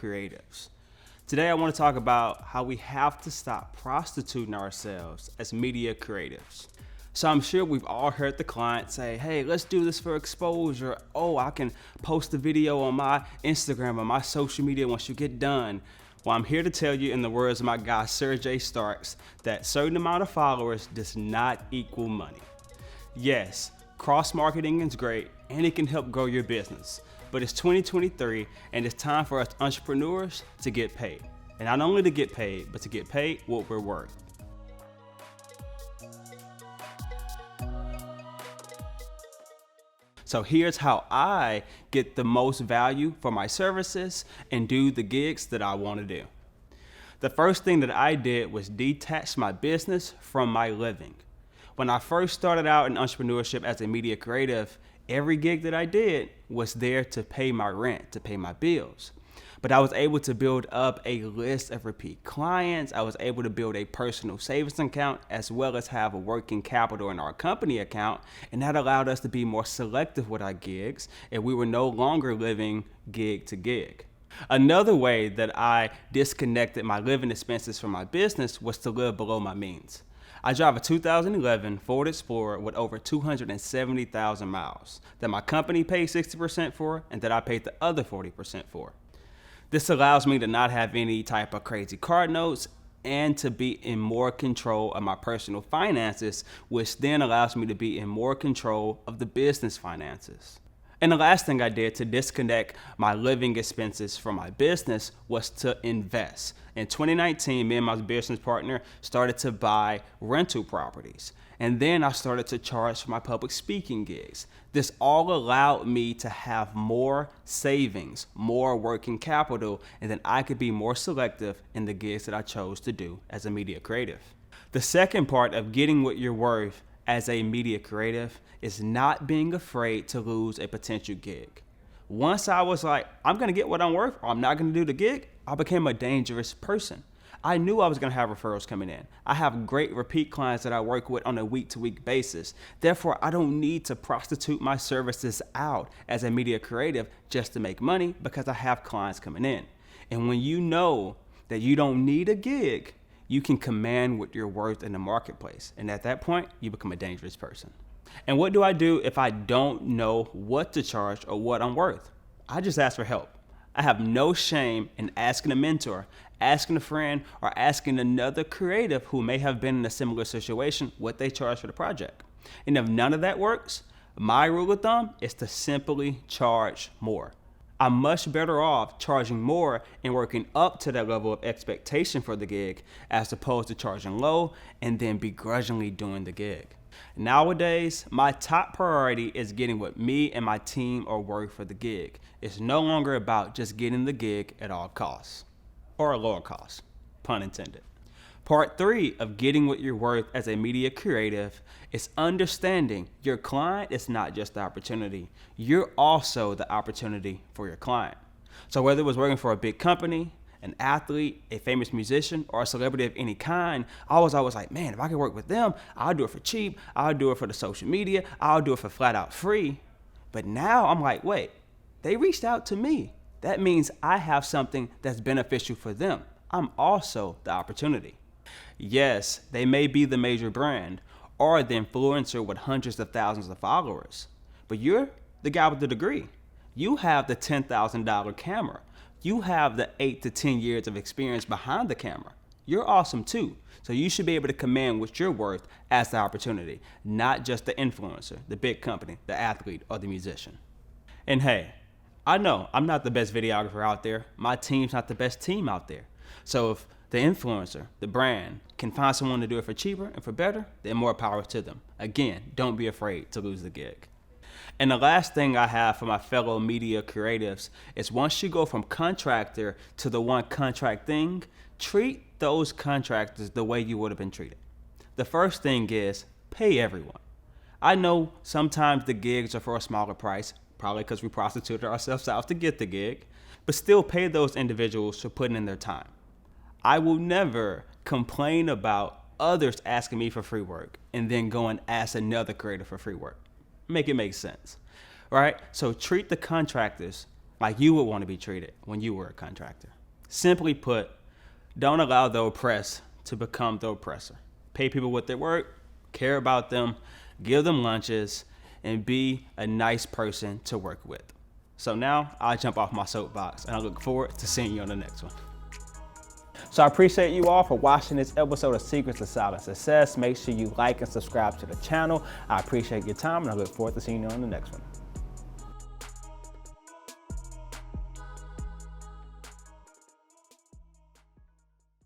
creatives. Today I want to talk about how we have to stop prostituting ourselves as media creatives. So I'm sure we've all heard the client say, hey, let's do this for exposure. Oh, I can post a video on my Instagram or my social media once you get done. Well, I'm here to tell you, in the words of my guy, Sir J Starks, that certain amount of followers does not equal money. Yes, cross-marketing is great and it can help grow your business, but it's 2023 and it's time for us entrepreneurs to get paid. And not only to get paid, but to get paid what we're worth. So here's how I get the most value for my services and do the gigs that I want to do. The first thing that I did was detach my business from my living. When I first started out in entrepreneurship as a media creative, every gig that I did was there to pay my rent, to pay my bills. But I was able to build up a list of repeat clients. I was able to build a personal savings account as well as have a working capital in our company account. And that allowed us to be more selective with our gigs, and we were no longer living gig to gig. Another way that I disconnected my living expenses from my business was to live below my means. I drive a 2011 Ford Explorer with over 270,000 miles that my company paid 60% for and that I paid the other 40% for. This allows me to not have any type of crazy card notes and to be in more control of my personal finances, which then allows me to be in more control of the business finances. And the last thing I did to disconnect my living expenses from my business was to invest. In 2019, me and my business partner started to buy rental properties. And then I started to charge for my public speaking gigs. This all allowed me to have more savings, more working capital, and then I could be more selective in the gigs that I chose to do as a media creative. The second part of getting what you're worth as a media creative is not being afraid to lose a potential gig. Once I was like, I'm gonna get what I'm worth, or I'm not gonna do the gig, I became a dangerous person. I knew I was gonna have referrals coming in. I have great repeat clients that I work with on a week-to-week basis. Therefore, I don't need to prostitute my services out as a media creative just to make money because I have clients coming in. And when you know that you don't need a gig, you can command what you're worth in the marketplace. And at that point, you become a dangerous person. And what do I do if I don't know what to charge or what I'm worth? I just ask for help. I have no shame in asking a mentor, asking a friend, or asking another creative who may have been in a similar situation what they charge for the project. And if none of that works, my rule of thumb is to simply charge more. I'm much better off charging more and working up to that level of expectation for the gig as opposed to charging low and then begrudgingly doing the gig. Nowadays, my top priority is getting what me and my team are worth for the gig. It's no longer about just getting the gig at all costs, or a lower cost, pun intended. Part 3 of getting what you're worth as a media creative is understanding your client is not just the opportunity. You're also the opportunity for your client. So whether it was working for a big company, an athlete, a famous musician, or a celebrity of any kind, I was always like, man, if I could work with them, I'll do it for cheap. I'll do it for the social media. I'll do it for flat out free. But now I'm like, wait, they reached out to me. That means I have something that's beneficial for them. I'm also the opportunity. Yes, they may be the major brand or the influencer with hundreds of thousands of followers, but you're the guy with the degree. You have the $10,000 camera. You have the 8 to 10 years of experience behind the camera. You're awesome too. So you should be able to command what you're worth as the opportunity, not just the influencer, the big company, the athlete, or the musician. And hey, I know I'm not the best videographer out there. My team's not the best team out there. So if the influencer, the brand, can find someone to do it for cheaper and for better, then more power to them. Again, don't be afraid to lose the gig. And the last thing I have for my fellow media creatives is once you go from contractor to the one contract thing, treat those contractors the way you would have been treated. The first thing is pay everyone. I know sometimes the gigs are for a smaller price, probably because we prostituted ourselves out to get the gig, but still pay those individuals for putting in their time. I will never complain about others asking me for free work and then go and ask another creator for free work. Make it make sense, right? So treat the contractors like you would want to be treated when you were a contractor. Simply put, don't allow the oppressed to become the oppressor. Pay people with their work, care about them, give them lunches, and be a nice person to work with. So now I'll jump off my soapbox, and I look forward to seeing you on the next one. So I appreciate you all for watching this episode of Secrets of Silent Success. Make sure you like and subscribe to the channel. I appreciate your time, and I look forward to seeing you on the next one.